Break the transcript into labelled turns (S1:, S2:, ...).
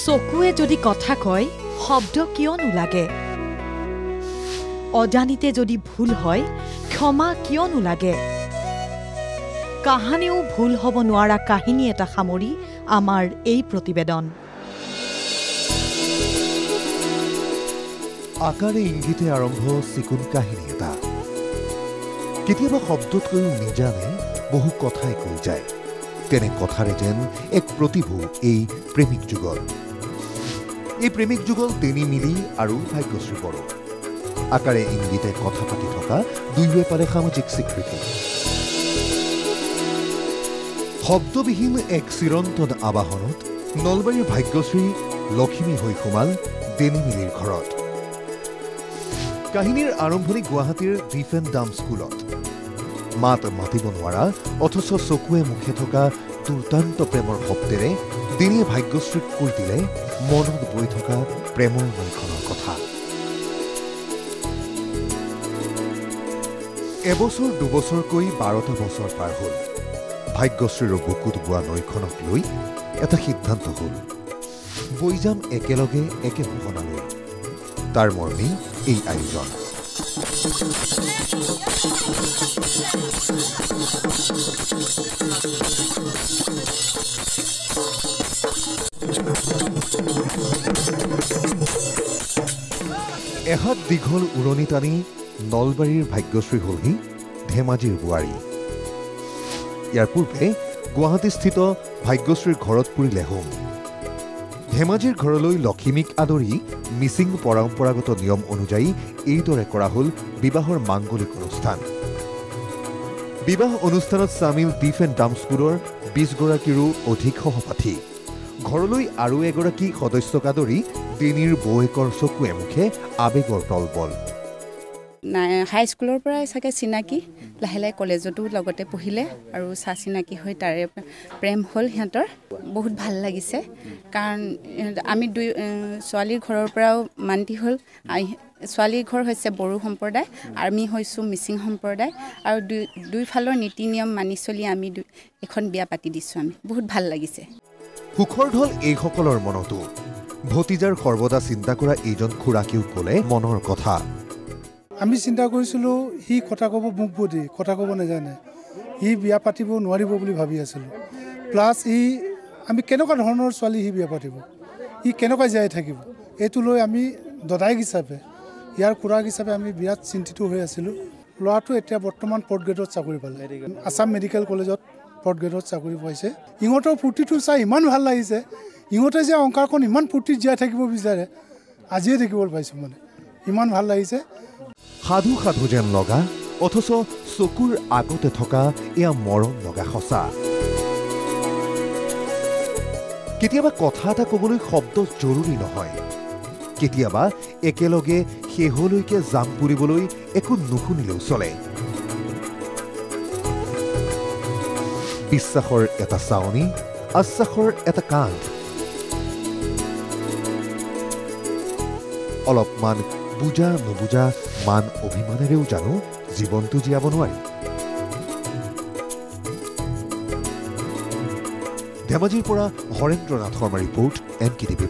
S1: চকুৱে যদি কথা কয় শব্দ কিয় নোলাগে অজানিতে যদি ভুল হয় ক্ষমা কিয় নোলাগে কাহানিও ভুল হ'ব নোৱাৰা কাহিনী এটা সামৰি আমাৰ এই প্ৰতিবেদন
S2: আকাৰে ইংগিতে আৰম্ভ চিকুণ কাহিনী এটা কেতিয়াবা শব্দতকৈও নিজানে বহু কথাই কৈ যায় তেনে কথাৰে যেন এক প্ৰতিভূ এই প্ৰেমিক যুগল এই প্ৰেমিক যুগল তেনি মিলি আৰু ভাগ্যশ্ৰী বড়ো আকাৰে ইংগিতে কথা পাতি থকা দুয়োৱে পালে সামাজিক স্বীকৃতি শব্দবিহীন এক চিৰন্তন আবাহনত নলবাৰীৰ ভাগ্যশ্ৰী লখিমী হৈ সোমাল তেনি মিলিৰ ঘৰত কাহিনীৰ আৰম্ভণি গুৱাহাটীৰ ডিফেন ডাম স্কুলত মাত মাতিব নোৱাৰা অথচ চকুৱে মুখে থকা দুৰ্দান্ত প্ৰেমৰ শব্দেৰে দিনীয়ে ভাগ্যশ্ৰীক কৈ দিলে মনত বৈ থকা প্ৰেমৰ নৈখনৰ কথা এবছৰ দুবছৰকৈ 12টা বছৰ পাৰ হ'ল ভাগ্যশ্ৰীৰ বুকুত বোৱা নৈখনক লৈ এটা সিদ্ধান্ত হ'ল বৈ যাম একেলগে একে মোহনালৈ তাৰ মৰ্মে এই আয়োজন এহাত দীঘল উৰণি টানি নলবাৰীৰ ভাগ্যশ্ৰী হলহি ধেমাজিৰ বোৱাৰী ইয়াৰ পূৰ্বে গুৱাহাটীস্থিত ভাগ্যশ্ৰীৰ ঘৰত পৰিলে হোম ধেমাজিৰ ঘৰলৈ লখিমীক আদৰি মিচিং পৰম্পৰাগত নিয়ম অনুযায়ী এইদৰে কৰা হ'ল বিবাহৰ মাংগলিক অনুষ্ঠান বিবাহ অনুষ্ঠানত চামিল ডিফেন ডাম স্কুলৰ 20 গৰাকীৰো অধিক সহপাঠী ঘৰলৈ আৰু এগৰাকী সদস্যক আদৰি তেনিৰ বৌয়েকৰ চকুৱে মুখে আবেগৰ তলবল
S3: হাই স্কুলৰ পৰাই চাগে চিনাকি লাহে লাহে কলেজতো লগতে পঢ়িলে আৰু চিনাকি হৈ তাৰে প্ৰেম হ'ল সিহঁতৰ বহুত ভাল লাগিছে কাৰণ আমি দুই ছোৱালীৰ ঘৰৰ পৰাও মান্তি হ'ল ছোৱালীৰ ঘৰ হৈছে বড়ো সম্প্ৰদায় আমি হৈছোঁ মিচিং সম্প্ৰদায় আৰু দুইফালৰ নীতি নিয়ম মানি চলি আমি এখন বিয়া পাতি দিছোঁ আমি বহুত ভাল লাগিছে
S2: সুখৰ ঢল এইসকলৰ মনতো ভতিজাৰ সৰ্বদা চিন্তা কৰা এইজন খুৰাকীও ক'লে মনৰ কথা
S4: আমি চিন্তা কৰিছিলোঁ সি কথা ক'ব মুখ বদি কথা ক'ব নাজানে সি বিয়া পাতিব নোৱাৰিব বুলি ভাবি আছিলোঁ প্লাছ আমি কেনেকুৱা ধৰণৰ ছোৱালী সি বিয়া পাতিব সি কেনেকুৱা জীয়াই থাকিব এইটো লৈ আমি দদায়ক হিচাপে ইয়াৰ খুৰাক হিচাপে আমি বিৰাট চিন্তিত হৈ আছিলোঁ ল'ৰাটো এতিয়া বৰ্তমান ফৰ্থ গ্ৰেডত চাকৰি পালে আছাম মেডিকেল কলেজত ফৰ্থ গ্ৰেডত চাকৰি পাইছে ইহঁতৰ ফূৰ্তিটো চাই ইমান ভাল লাগিছে ইহঁতে যে অংকাৰখন ইমান ফূৰ্তিত জীয়াই থাকিব বিচাৰে আজিয়ে দেখিবলৈ পাইছোঁ মানে ইমান ভাল লাগিছে
S2: সাধু সাধু যেন লগা অথচ চকুৰ আগতে থকা এয়া মৰম লগা সঁচা কেতিয়াবা কথা এটা ক'বলৈ শব্দ জৰুৰী নহয় কেতিয়াবা একেলগে শেহলৈকে জাম পুৰিবলৈ একো নুশুনিলেও চলে বিশ্বাসৰ এটা চাৱনি আশ্বাসৰ এটা কান্ধ অলপমান বুজা নুবুজা মান অভিমানেৰেও জানো জীৱনটো জীয়াব নোৱাৰি ধেমাজিৰ পৰা হৰেন্দ্ৰ নাথ শৰ্মা ৰিপৰ্ট NKTV+।